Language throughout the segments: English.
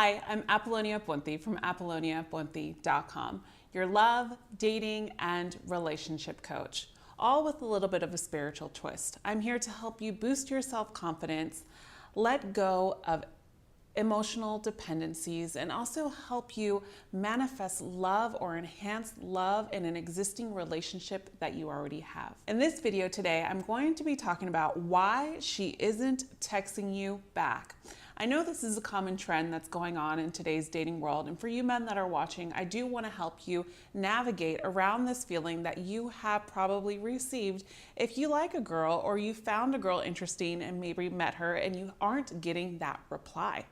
Hi, I'm Apollonia Ponti from apolloniaponti.com, your love, dating, and relationship coach, all with a little bit of a spiritual twist. I'm here to help you boost your self-confidence, let go of emotional dependencies, and also help you manifest love or enhance love in an existing relationship that you already have. In this video today, I'm going to be talking about why she isn't texting you back. I know this is a common trend that's going on in today's dating world, and for you men that are watching, I do want to help you navigate around this feeling that you have probably received if you like a girl or you found a girl interesting and maybe met her and you aren't getting that reply.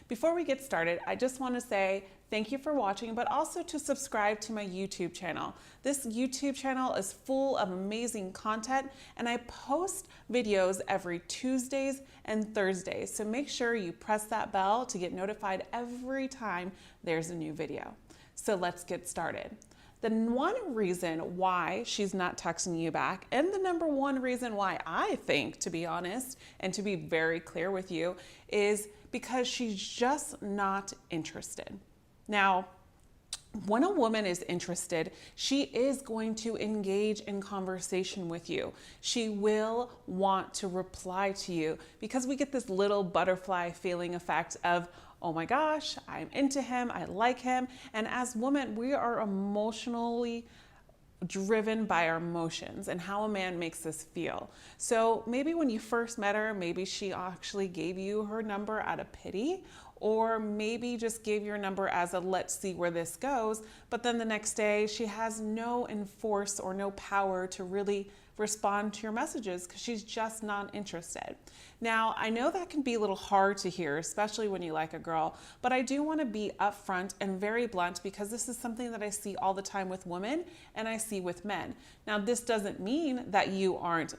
Before we get started, I just want to say thank you for watching, but also to subscribe to my YouTube channel. This YouTube channel is full of amazing content, and I post videos every Tuesdays and Thursdays. So make sure you press that bell to get notified every time there's a new video. So let's get started. The one reason why she's not texting you back, and the number one reason why I think, to be honest, and to be very clear with you, is because she's just not interested. Now, when a woman is interested, she is going to engage in conversation with you. She will want to reply to you because we get this little butterfly feeling effect of, oh my gosh, I'm into him, I like him. And as women, we are emotionally driven by our emotions and how a man makes us feel. So maybe when you first met her, maybe she actually gave you her number out of pity, or maybe just gave your number as a let's see where this goes. But then the next day she has no enforce or no power to really respond to your messages because she's just not interested. Now, I know that can be a little hard to hear, especially when you like a girl, but I do want to be upfront and very blunt because this is something that I see all the time with women and I see with men. Now, this doesn't mean that you aren't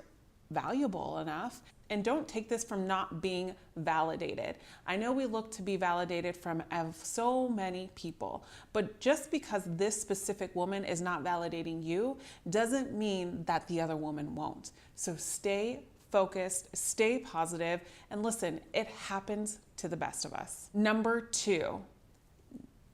valuable enough, and don't take this from not being validated. I know we look to be validated from so many people, but just because this specific woman is not validating you doesn't mean that the other woman won't. So stay focused, stay positive, and listen, it happens to the best of us. Number two,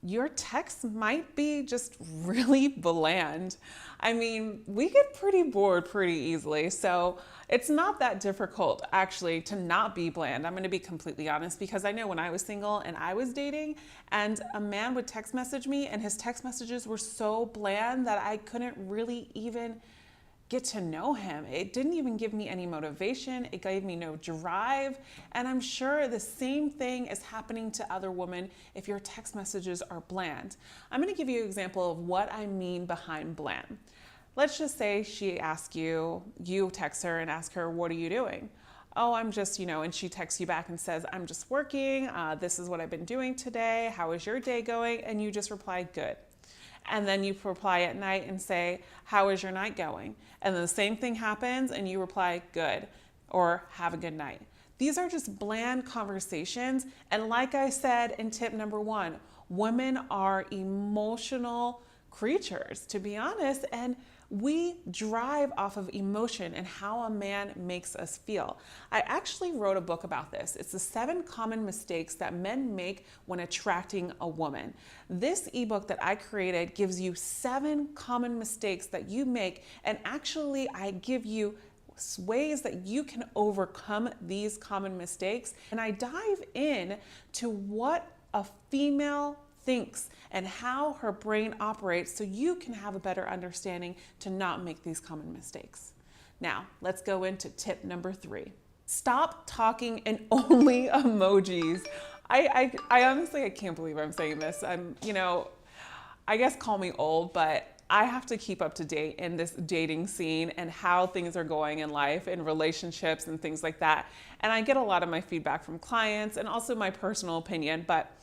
your texts might be just really bland. I mean, we get pretty bored pretty easily, so it's not that difficult actually to not be bland. I'm gonna be completely honest because I know when I was single and I was dating and a man would text message me and his text messages were so bland that I couldn't really even get to know him. It didn't even give me any motivation. It gave me no drive. And I'm sure the same thing is happening to other women if your text messages are bland. I'm gonna give you an example of what I mean behind bland. Let's just say she asks you text her and ask her, what are you doing? Oh, I'm just, and she texts you back and says, I'm just working. This is what I've been doing today. How is your day going? And you just reply, good. And then you reply at night and say, how is your night going? And then the same thing happens and you reply, good, or have a good night. These are just bland conversations. And like I said in tip number one, women are emotional creatures, to be honest, and we drive off of emotion and how a man makes us feel. I actually wrote a book about this. It's the 7 common mistakes that men make when attracting a woman. This ebook that I created gives you 7 common mistakes that you make, and actually I give you ways that you can overcome these common mistakes. And I dive in to what a female thinks and how her brain operates so you can have a better understanding to not make these common mistakes. Now, let's go into tip number 3. Stop talking in only emojis. I honestly, I can't believe I'm saying this. I guess call me old, but I have to keep up to date in this dating scene and how things are going in life and relationships and things like that. And I get a lot of my feedback from clients and also my personal opinion, but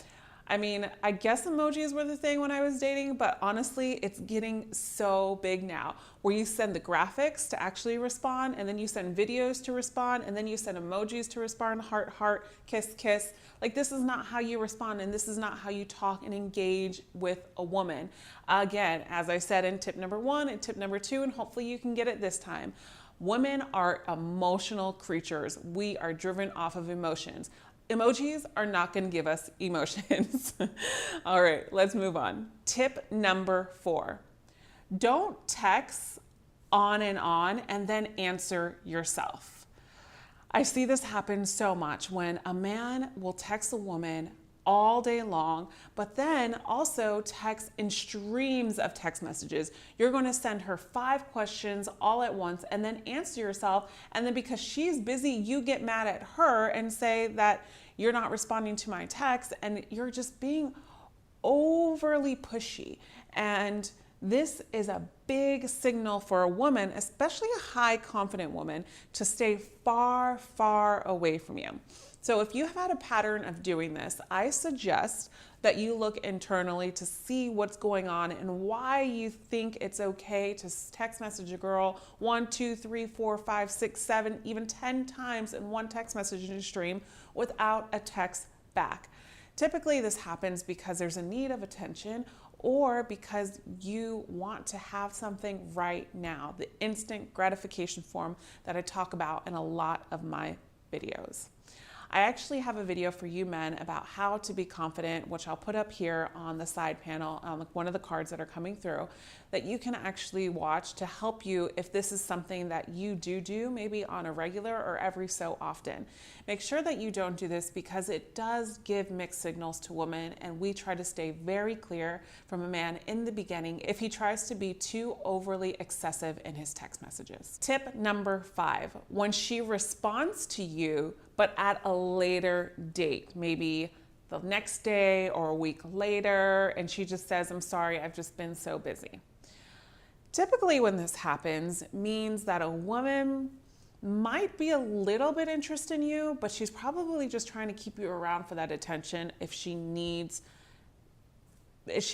I mean, I guess emojis were the thing when I was dating, but honestly, it's getting so big now where you send the graphics to actually respond, and then you send videos to respond, and then you send emojis to respond, heart, heart, kiss, kiss. Like, this is not how you respond, and this is not how you talk and engage with a woman. Again, as I said in tip number 1 and tip number 2, and hopefully you can get it this time. Women are emotional creatures. We are driven off of emotions. Emojis are not going to give us emotions. All right, let's move on. Tip number 4. Don't text on and then answer yourself. I see this happen so much when a man will text a woman all day long, but then also text in streams of text messages. You're going to send her 5 questions all at once and then answer yourself. And then because she's busy, you get mad at her and say that you're not responding to my text, and you're just being overly pushy. And this is a big signal for a woman, especially a high confident woman, to stay far, far away from you. So if you have had a pattern of doing this, I suggest that you look internally to see what's going on and why you think it's okay to text message a girl 1, 2, 3, 4, 5, 6, 7, even 10 times in one text messaging stream without a text back. Typically this happens because there's a need of attention, or because you want to have something right now, the instant gratification form that I talk about in a lot of my videos. I actually have a video for you men about how to be confident, which I'll put up here on the side panel on one of the cards that are coming through, that you can actually watch to help you if this is something that you do maybe on a regular or every so often. Make sure that you don't do this because it does give mixed signals to women, and we try to stay very clear from a man in the beginning if he tries to be too overly excessive in his text messages. Tip number 5, when she responds to you, but at a later date, maybe the next day or a week later, and she just says, I'm sorry, I've just been so busy. Typically when this happens, it means that a woman might be a little bit interested in you, but she's probably just trying to keep you around for that attention if she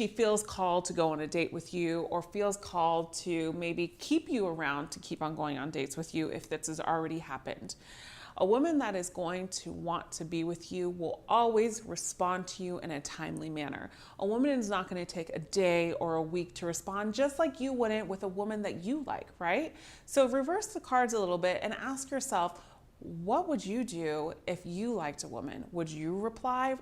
feels called to go on a date with you, or feels called to maybe keep you around to keep on going on dates with you if this has already happened. A woman that is going to want to be with you will always respond to you in a timely manner. A woman is not going to take a day or a week to respond, just like you wouldn't with a woman that you like, right? So reverse the cards a little bit and ask yourself, what would you do if you liked a woman? Would you reply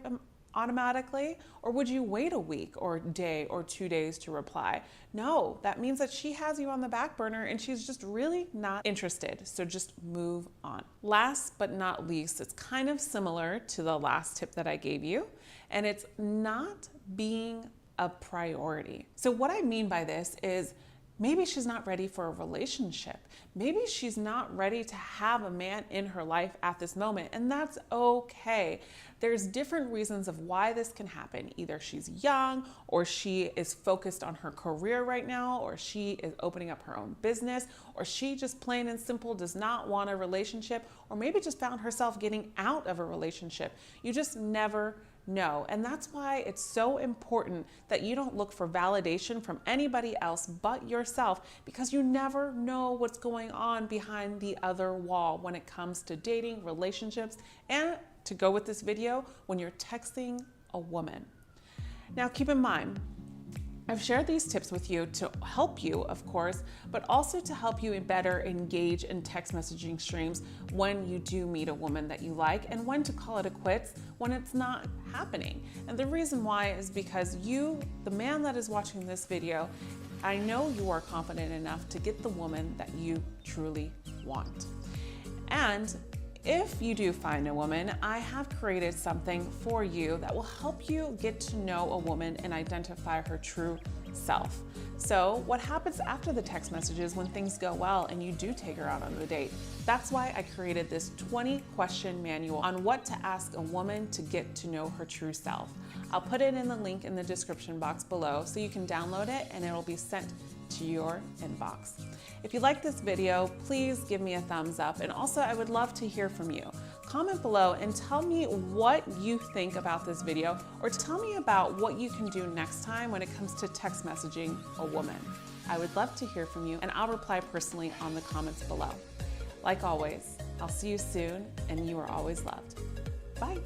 automatically, or would you wait a week or a day or 2 days to reply? No, that means that she has you on the back burner and she's just really not interested. So just move on. Last but not least, it's kind of similar to the last tip that I gave you, and it's not being a priority. So what I mean by this is, maybe she's not ready for a relationship. Maybe she's not ready to have a man in her life at this moment, and that's okay. There's different reasons of why this can happen. Either she's young, or she is focused on her career right now, or she is opening up her own business, or she just plain and simple does not want a relationship, or maybe just found herself getting out of a relationship. You just never know. And that's why it's so important that you don't look for validation from anybody else but yourself, because you never know what's going on behind the other wall when it comes to dating, relationships, and to go with this video, when you're texting a woman. Now keep in mind, I've shared these tips with you to help you, of course, but also to help you better engage in text messaging streams when you do meet a woman that you like, and when to call it a quits when it's not happening. And the reason why is because you, the man that is watching this video, I know you are confident enough to get the woman that you truly want. And if you do find a woman, I have created something for you that will help you get to know a woman and identify her true self. So what happens after the text messages when things go well and you do take her out on a date? That's why I created this 20-question manual on what to ask a woman to get to know her true self. I'll put it in the link in the description box below so you can download it and it'll be sent to your inbox. If you like this video, please give me a thumbs up, and also I would love to hear from you. Comment below and tell me what you think about this video, or tell me about what you can do next time when it comes to text messaging a woman. I would love to hear from you, and I'll reply personally on the comments below. Like always, I'll see you soon, and you are always loved. Bye.